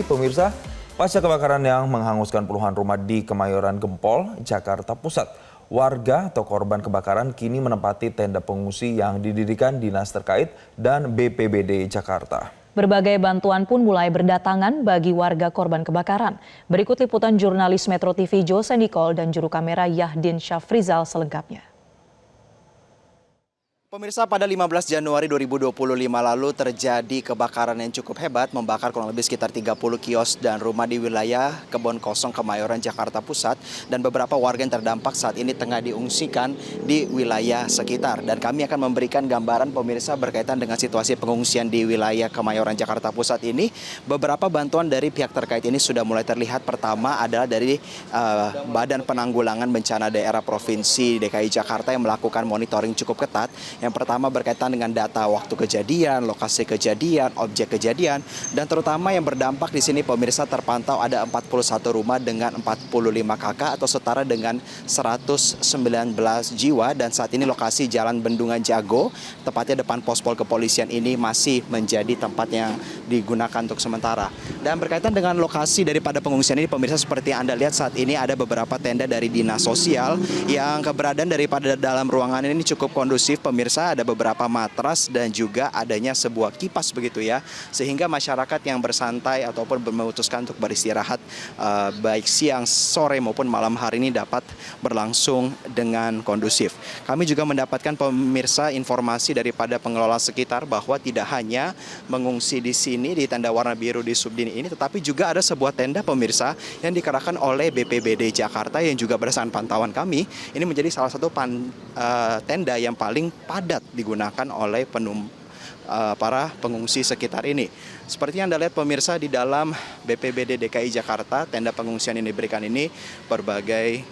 pemirsa, pasca kebakaran yang menghanguskan puluhan rumah di Kemayoran Gempol, Jakarta Pusat. Warga atau korban kebakaran kini menempati tenda pengungsi yang didirikan dinas terkait dan BPBD Jakarta. Berbagai bantuan pun mulai berdatangan bagi warga korban kebakaran. Berikut liputan jurnalis Metro TV Jose Nicole dan juru kamera Yahdin Syafrizal selengkapnya. Pemirsa, pada 15 Januari 2025 lalu terjadi kebakaran yang cukup hebat, membakar kurang lebih sekitar 30 kios dan rumah di wilayah Kebon Kosong, Kemayoran, Jakarta Pusat. Dan beberapa warga yang terdampak saat ini tengah diungsikan di wilayah sekitar. Dan kami akan memberikan gambaran pemirsa berkaitan dengan situasi pengungsian di wilayah Kemayoran, Jakarta Pusat ini. Beberapa bantuan dari pihak terkait ini sudah mulai terlihat. Pertama adalah dari Badan Penanggulangan Bencana Daerah Provinsi DKI Jakarta yang melakukan monitoring cukup ketat. Yang pertama berkaitan dengan data waktu kejadian, lokasi kejadian, objek kejadian, dan terutama yang berdampak di sini pemirsa terpantau ada 41 rumah dengan 45 kakak atau setara dengan 119 jiwa. Dan saat ini lokasi Jalan Bendungan Jago, tepatnya depan pospol kepolisian ini masih menjadi tempat yang digunakan untuk sementara. Dan berkaitan dengan lokasi daripada pengungsian ini pemirsa, seperti yang Anda lihat saat ini ada beberapa tenda dari dinas sosial yang keberadaan daripada dalam ruangan ini cukup kondusif pemirsa. Ada beberapa matras dan juga adanya sebuah kipas begitu ya, sehingga masyarakat yang bersantai ataupun memutuskan untuk beristirahat baik siang, sore maupun malam hari ini dapat berlangsung dengan kondusif. Kami juga mendapatkan pemirsa informasi daripada pengelola sekitar bahwa tidak hanya mengungsi di sini di tenda warna biru di Subdin ini, tetapi juga ada sebuah tenda pemirsa yang dikerahkan oleh BPBD Jakarta yang juga berdasarkan pantauan kami ini menjadi salah satu tenda yang paling padat digunakan oleh para pengungsi sekitar ini. Seperti yang Anda lihat pemirsa, di dalam BPBD DKI Jakarta, tenda pengungsian yang diberikan ini berbagai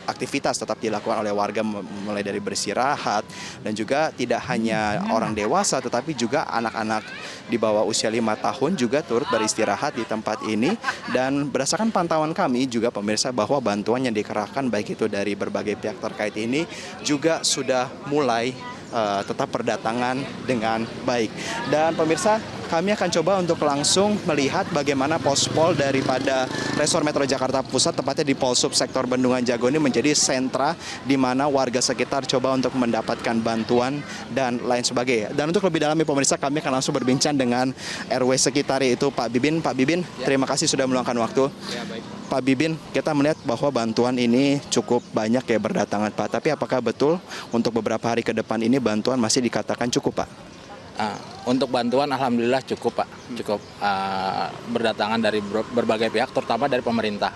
aktivitas tetap dilakukan oleh warga, mulai dari bersirahat dan juga tidak hanya orang dewasa tetapi juga anak-anak di bawah usia 5 tahun juga turut beristirahat di tempat ini. Dan berdasarkan pantauan kami juga pemirsa bahwa bantuan yang dikerahkan baik itu dari berbagai pihak terkait ini juga sudah mulai tetap berdatangan dengan baik. Dan pemirsa, kami akan coba untuk langsung melihat bagaimana pospol daripada Resor Metro Jakarta Pusat, tepatnya di Polsub Sektor Bendungan Jago ini menjadi sentra di mana warga sekitar coba untuk mendapatkan bantuan dan lain sebagainya. Dan untuk lebih dalam pemirsa, kami akan langsung berbincang dengan RW sekitar, yaitu Pak Bibin. Pak Bibin, terima kasih sudah meluangkan waktu. Ya, baik. Pak Bibin, kita melihat bahwa bantuan ini cukup banyak ya berdatangan Pak. Tapi apakah betul untuk beberapa hari ke depan ini bantuan masih dikatakan cukup Pak? Untuk bantuan alhamdulillah cukup Pak, cukup berdatangan dari berbagai pihak, terutama dari pemerintah,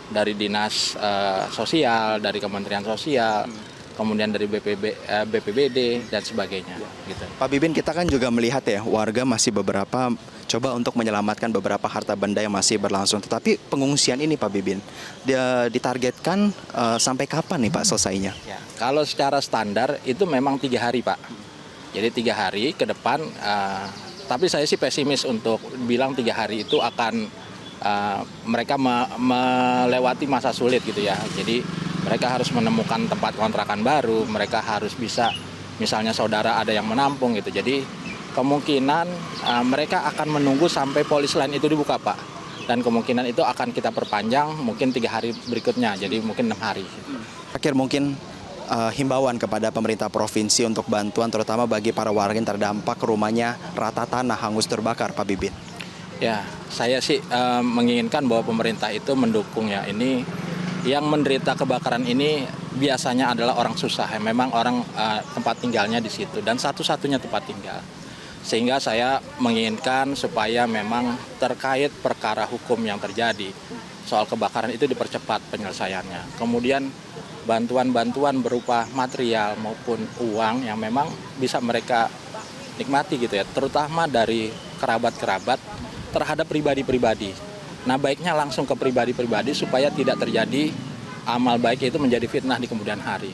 dari dinas sosial, dari Kementerian Sosial, kemudian dari BPBD dan sebagainya. Gitu. Pak Bibin, kita kan juga melihat ya warga masih beberapa coba untuk menyelamatkan beberapa harta benda yang masih berlangsung. Tetapi pengungsian ini Pak Bibin ditargetkan sampai kapan nih Pak selesainya? Ya, kalau secara standar itu memang 3 hari Pak. Jadi 3 hari ke depan, tapi saya sih pesimis untuk bilang 3 hari itu akan mereka melewati masa sulit gitu ya. Jadi mereka harus menemukan tempat kontrakan baru, mereka harus bisa, misalnya saudara ada yang menampung gitu. Jadi kemungkinan mereka akan menunggu sampai polis lain itu dibuka Pak. Dan kemungkinan itu akan kita perpanjang mungkin 3 hari berikutnya, jadi mungkin 6 hari. Akhir mungkin himbauan kepada pemerintah provinsi untuk bantuan terutama bagi para warga yang terdampak rumahnya rata tanah hangus terbakar Pak Bibin. Ya, saya sih menginginkan bahwa pemerintah itu mendukung ya. Ini yang menderita kebakaran ini biasanya adalah orang susah ya. Memang orang tempat tinggalnya di situ dan satu-satunya tempat tinggal. Sehingga saya menginginkan supaya memang terkait perkara hukum yang terjadi soal kebakaran itu dipercepat penyelesaiannya. Kemudian bantuan-bantuan berupa material maupun uang yang memang bisa mereka nikmati gitu ya, terutama dari kerabat-kerabat terhadap pribadi-pribadi. Nah, baiknya langsung ke pribadi-pribadi supaya tidak terjadi amal baik itu menjadi fitnah di kemudian hari.